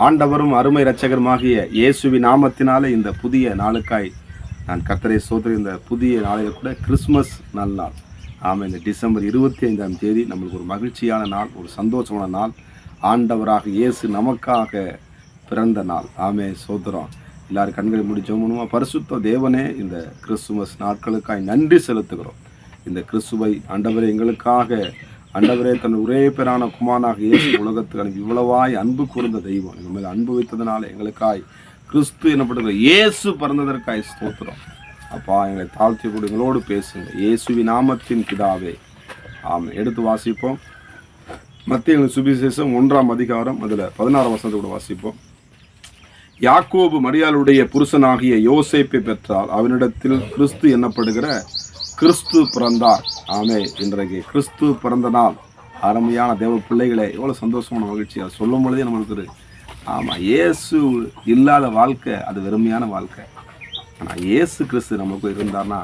ஆண்டவரும் அருமை இரட்சகருமாகிய இயேசுவின் நாமத்தினாலே இந்த புதிய நாளுக்காய் நான் கர்த்தரை ஸ்தோத்திரம். இந்த புதிய நாளில் கூட கிறிஸ்மஸ் நல்நாள். ஆமாம், இந்த டிசம்பர் 25ஆம் தேதி நம்மளுக்கு ஒரு மகிழ்ச்சியான நாள், ஒரு சந்தோஷமான நாள். ஆண்டவராக இயேசு நமக்காக பிறந்த நாள். ஆமே, ஸ்தோத்திரம். எல்லாரும் கண்களை மூடி ஜெபம் பண்ணுவோம். பரிசுத்த தேவனே, இந்த கிறிஸ்துமஸ் நாட்களுக்காய் நன்றி செலுத்துகிறோம். இந்த கிறிஸ்துவை ஆண்டவரே எங்களுக்காக ஆண்டவரே தன் ஒரே பேரான குமாரனாக இயேசு உலகத்துக்கு அனுப்பி இவ்வளவாய் அன்பு கூர்ந்த தெய்வம் எங்கள் மேல் அன்பு வைத்ததுனால எங்களுக்காய் கிறிஸ்து என்னப்படுகிற இயேசு பிறந்ததற்காய் ஸ்தோத்திரம். அப்பா, எங்களை தாழ்த்தி கூட எங்களோடு பேசுங்க. இயேசுவின் நாமத்தின் பிதாவே, ஆமாம். எடுத்து வாசிப்போம். மத்தேயு சுவிசேஷம் 1ஆம் அதிகாரம் அதில் 16ஆம் வசனத்தை கூட வாசிப்போம். யாக்கோபு மரியாளுடைய புருஷனாகிய யோசேப்பை பெற்றால் அவனிடத்தில் கிறிஸ்து என்னப்படுகிற கிறிஸ்து பிறந்தார். ஆமே, இன்றைக்கு கிறிஸ்து பிறந்த நாள். அருமையான தேவ பிள்ளைகளை, எவ்வளோ சந்தோஷமான மகிழ்ச்சியாக சொல்லும் பொழுதே நம்மளுக்கு ஆமாம், இயேசு இல்லாத வாழ்க்கை அது வெறுமையான வாழ்க்கை. ஆனால் இயேசு கிறிஸ்து நமக்கு இருந்தார்னா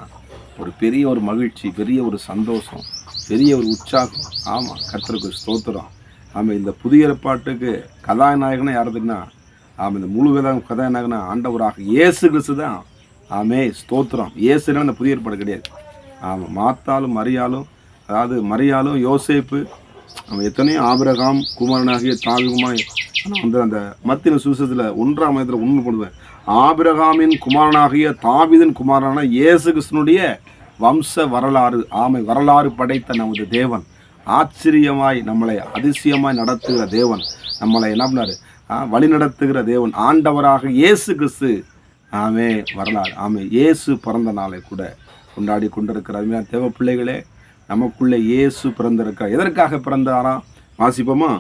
ஒரு பெரிய ஒரு மகிழ்ச்சி, பெரிய ஒரு சந்தோஷம், பெரிய ஒரு உற்சாகம். ஆமாம், கர்த்தருக்கு ஸ்தோத்திரம். ஆமாம், இந்த புதிய ஏற்பாட்டுக்கு கதாநாயகனா யார் தெரியுமா? ஆமாம், இந்த முழு கதாநாயகனா ஆண்டவராக இயேசு கிறிஸ்து தான். ஆமே, ஸ்தோத்திரம். இயேசுனா இந்த புதிய ஏற்பாடு கிடையாது. ஆமாம், மாத்தாலும் மரியாலும், அதாவது மரியாலும் யோசேப்பு, அவன் எத்தனையோ ஆபிரகாம் குமாரனாகிய தாவிகுமார். ஆனால் வந்து அந்த மத்திய சுவிசேஷத்தில் 1ஆம் அதிகாரத்தில் ஒன்று போடுவேன். ஆபிரகாமின் குமாரனாகிய தாவீதின் குமாரனான இயேசு கிறிஸ்துனுடைய வம்ச வரலாறு. ஆமை, வரலாறு படைத்த நமது தேவன், ஆச்சரியமாய் நம்மளை அதிசயமாய் நடத்துகிற தேவன், நம்மளை என்ன பண்ணார், வழி நடத்துகிற தேவன், ஆண்டவராக இயேசு கிறிஸ்து. ஆமே, வரலாறு. ஆமே, இயேசு பிறந்த நாளை கூட கொண்டாடி கொண்டிருக்கிற அருமையான தேவ பிள்ளைகளே, நமக்குள்ளே இயேசு பிறந்திருக்கிறார். எதற்காக பிறந்தாரா? வாசிப்போமா?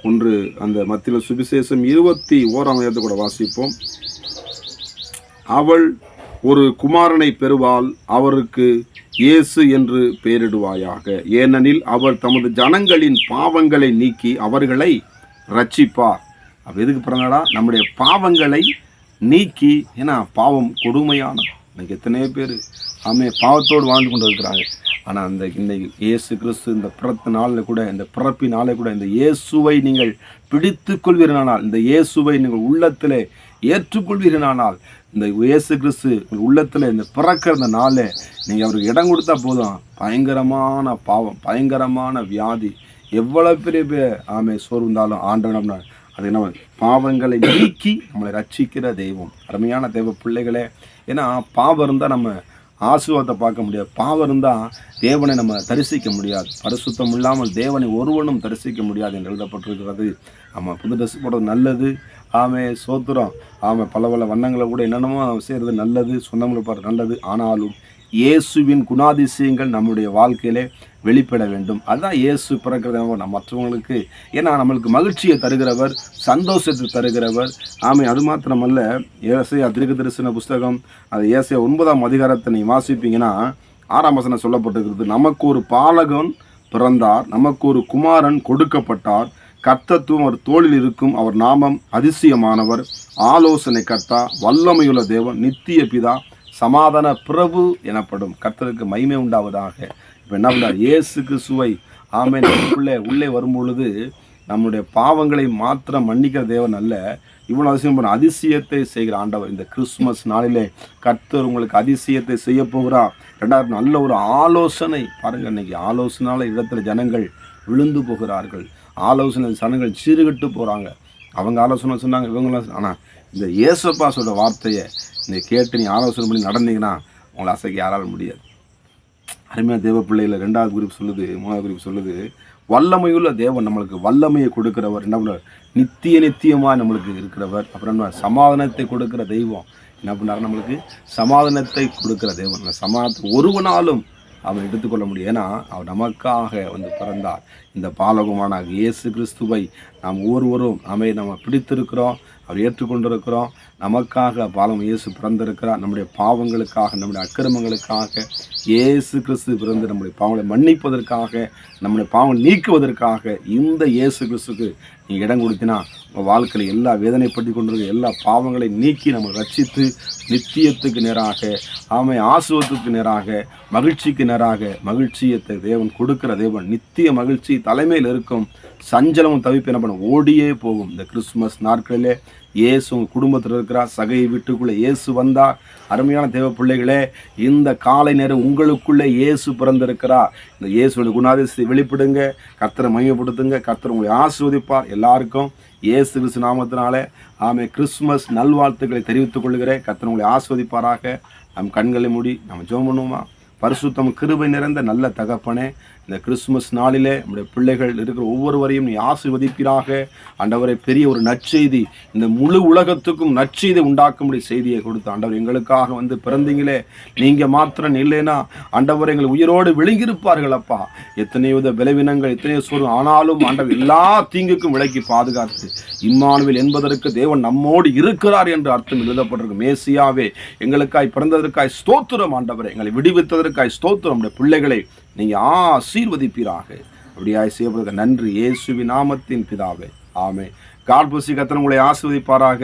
ஒன்று அந்த மத்திய சுவிசேஷம் 21ஆம் அதிகாரத்தை கூட வாசிப்போம். அவள் ஒரு குமாரனை பெறுவாள், அவருக்கு இயேசு என்று பெயரிடுவாயாக, ஏனெனில் அவர் தமது ஜனங்களின் பாவங்களை நீக்கி அவர்களை ரட்சிப்பார். அப்போ எதுக்கு பிறந்தாரா? நம்முடைய பாவங்களை நீக்கி. ஏன்னா பாவம் கொடுமையான, இன்னைக்கு எத்தனையோ பேர் ஆமே பாவத்தோடு வாழ்ந்து கொண்டு இருக்கிறாங்க. ஆனால் அந்த இன்னைக்கு இயேசு கிறிஸ்து இந்த பிறந்த நாளில் கூட, இந்த பிறப்பினாலே கூட இந்த இயேசுவை நீங்கள் பிடித்து கொள்வீர்களானால், இந்த இயேசுவை நீங்கள் உள்ளத்தில் ஏற்றுக்கொள்வீர்களானால், இந்த இயேசு கிறிஸ்து உள்ளத்தில் இந்த பிறக்கிற நாளே நீங்கள் அவருக்கு இடம் கொடுத்தா போதும், பயங்கரமான பாவம், பயங்கரமான வியாதி, எவ்வளோ பெரிய ஆமே சோர்ந்தாலும் ஆண்டவன் அது நம்ம பாவங்களை நீக்கி நம்மளை ரட்சிக்கிற தெய்வம். அருமையான தெய்வ பிள்ளைகளே, ஏன்னா பாவம் இருந்தால் நம்ம ஆசீர்வாதத்தை பார்க்க முடியாது. பாவம் இருந்தால் தேவனை நம்ம தரிசிக்க முடியாது. பரிசுத்தம் இல்லாமல் தேவனை ஒருவனும் தரிசிக்க முடியாது என்று எழுதப்பட்டிருக்கிறது. ஆமாம், புது ட்ரெஸ் போடுறது நல்லது. ஆமே, சோத்திரம். ஆமாம், பல பல வண்ணங்களை கூட என்னென்னமோ செய்கிறது நல்லது, சொந்தங்களை பாரு நல்லது. ஆனாலும் இயேசுவின் குணாதிசயங்கள் நம்முடைய வாழ்க்கையிலே வெளிப்பட வேண்டும். அதுதான் இயேசு பிறக்கிறத நம்ம மற்றவங்களுக்கு, ஏன்னா நம்மளுக்கு மகிழ்ச்சியை தருகிறவர், சந்தோஷத்தை தருகிறவர். ஆமை, அது மாத்திரமல்ல, ஏசாயா தீர்க்கதரிசன புஸ்தகம் அது ஏசாயா 9ஆம் அதிகாரத்தை நீ வாசிப்பீங்கன்னா 6ஆம் வசனம் சொல்லப்பட்டிருக்கிறது. நமக்கு ஒரு பாலகன் பிறந்தார், நமக்கு ஒரு குமாரன் கொடுக்கப்பட்டார், கர்த்தத்துவம் அவர் தோளில் இருக்கும், அவர் நாமம் அதிசயமானவர், ஆலோசனை கர்த்தா, வல்லமையுள்ள தேவன், நித்திய பிதா, சமாதான பிரபு எனப்படும். கர்த்தருக்கு மகிமை உண்டாவதாக. இப்போ என்ன பண்ணார்? இயேசுக்கு சுவை. ஆமே, நமக்குள்ளே உள்ளே வரும் பொழுது நம்முடைய பாவங்களை மாத்திரம் மன்னிக்கிற தேவன் அல்ல, இவ்வளோ அதிசயம் பண்ண அதிசயத்தை செய்கிற ஆண்டவர். இந்த கிறிஸ்துமஸ் நாளிலே கர்த்தர் உங்களுக்கு அதிசயத்தை செய்ய போகிறார். 2 நல்ல ஒரு ஆலோசனை பாருங்கள். இன்னைக்கு ஆலோசனால இடத்துல ஜனங்கள் விழுந்து போகிறார்கள். ஆலோசனை ஜனங்கள் சீர்கட்டு போகிறாங்க. அவங்க ஆலோசனை சொன்னாங்க, இவங்களாம். ஆனால் இந்த இயேசப்பா சொல்கிற வார்த்தையை நீ கேட்டு நீ ஆலோசனை பண்ணி நடந்தீங்கன்னா உங்களை அசைக்க யாராலும் முடியாது. அருமையான தேவ பிள்ளைகளை 2வது குறிப்பு சொல்லுது, 3வது குறிப்பு சொல்லுது, வல்லமையுள்ள தேவன், நம்மளுக்கு வல்லமையை கொடுக்கிறவர். என்ன பண்ணுவார்? நித்தியமாக நம்மளுக்கு இருக்கிறவர். அப்புறம் என்ன? சமாதானத்தை கொடுக்கிற தெய்வம். என்ன பண்ணார்? நம்மளுக்கு சமாதானத்தை கொடுக்கிற தேவன். அந்த சமாதானத்தை ஒருவனாலும் அவன் எடுத்துக்கொள்ள முடியும். ஏன்னா அவர் நமக்காக வந்து பிறந்தார். இந்த பாலகுமான இயேசு கிறிஸ்துவை நாம் ஒவ்வொருவரும் நம்ம பிடித்திருக்கிறோம், அவர் ஏற்றுக்கொண்டிருக்கிறோம். நமக்காக பாலம் இயேசு பிறந்திருக்கிறார். நம்முடைய பாவங்களுக்காக, நம்முடைய அக்கிரமங்களுக்காக இயேசு கிறிஸ்து பிறந்து நம்முடைய பாவங்களை மன்னிப்பதற்காக, நம்முடைய பாவங்களை நீக்குவதற்காக இந்த இயேசு கிறிஸ்துக்கு நீ இடம் கொடுத்தினா உங்கள் வாழ்க்கையில் எல்லா வேதனைப்பட்டு கொண்டிருக்க எல்லா பாவங்களை நீக்கி நம்ம ரட்சித்து நித்தியத்துக்கு நேராக, ஆசீர்வாதத்துக்கு நேராக, மகிழ்ச்சிக்கு நேராக மகிழ்ச்சியத்தை தேவன் கொடுக்கிற தேவன். நித்திய மகிழ்ச்சி தலைமையில் இருக்கும், சஞ்சலமும் தவிப்பு என்ன பண்ண ஜீவனம் ஓடியே போகும். இந்த கிறிஸ்துமஸ் நாட்களிலே இயேசு உங்கள் குடும்பத்தில் இருக்கிறார். சகையை வீட்டுக்குள்ளே இயேசு வந்தார். அருமையான தேவ பிள்ளைகளே, இந்த காலை நேரம் உங்களுக்குள்ளே இயேசு பிறந்திருக்கிறார். இந்த இயேசுடைய குணாதிசயத்தை வெளிப்படுங்க, கர்த்தரை மகிமைப்படுத்துங்க. கர்த்தர் உங்களை ஆசீர்வதிப்பார். எல்லாருக்கும் இயேசு கிறிஸ்து நாமத்தினாலே கிறிஸ்துமஸ் நல்வாழ்த்துக்களை தெரிவித்துக் கொள்கிறேன். கர்த்தர் உங்களை ஆசீர்வதிப்பாராக. நம் கண்களை மூடி நம்ம ஜெபம் பண்ணுவோமா? பரிசுத்தம் கிருபை நிறைந்த நல்ல தகப்பனே, இந்த கிறிஸ்துமஸ் நாளிலே நம்முடைய பிள்ளைகள் இருக்கிற ஒவ்வொருவரையும் நீ ஆசீர்வதிப்பீராக. ஆண்டவரை, பெரிய ஒரு நற்செய்தி, இந்த முழு உலகத்துக்கும் நற்செய்தி உண்டாக்கும்படி செய்தியை கொடுத்து ஆண்டவர் எங்களுக்காக வந்து பிறந்தீங்களே, நீங்கள் மாத்திரம் இல்லைன்னா ஆண்டவர் எங்கள் உயிரோடு விழுங்கியிருப்பார்கள் அப்பா. எத்தனையோ பலவீனங்கள், எத்தனையோ சோறு, ஆனாலும் ஆண்டவர் எல்லா தீங்குக்கும் விலக்கி பாதுகாத்து இம்மானுவேல் என்பதற்கு தேவன் நம்மோடு இருக்கிறார் என்று அர்த்தம் எழுதப்பட்டிருக்கும். மேசியாவே, எங்களுக்காய் பிறந்ததற்காய் ஸ்தோத்திரம். ஆண்டவரை, எங்களை விடுவித்ததற்காய் ஸ்தோத்திரம். நம்முடைய பிள்ளைகளை நீங்கள் ஆசீர்வதிப்பீராக. அப்படியாய் செய்யப்படுகிற நன்றி, இயேசுவின் நாமத்தின் பிதாவே, ஆமென். God bless you. கர்த்தர் உங்களை ஆசீர்வதிப்பாராக.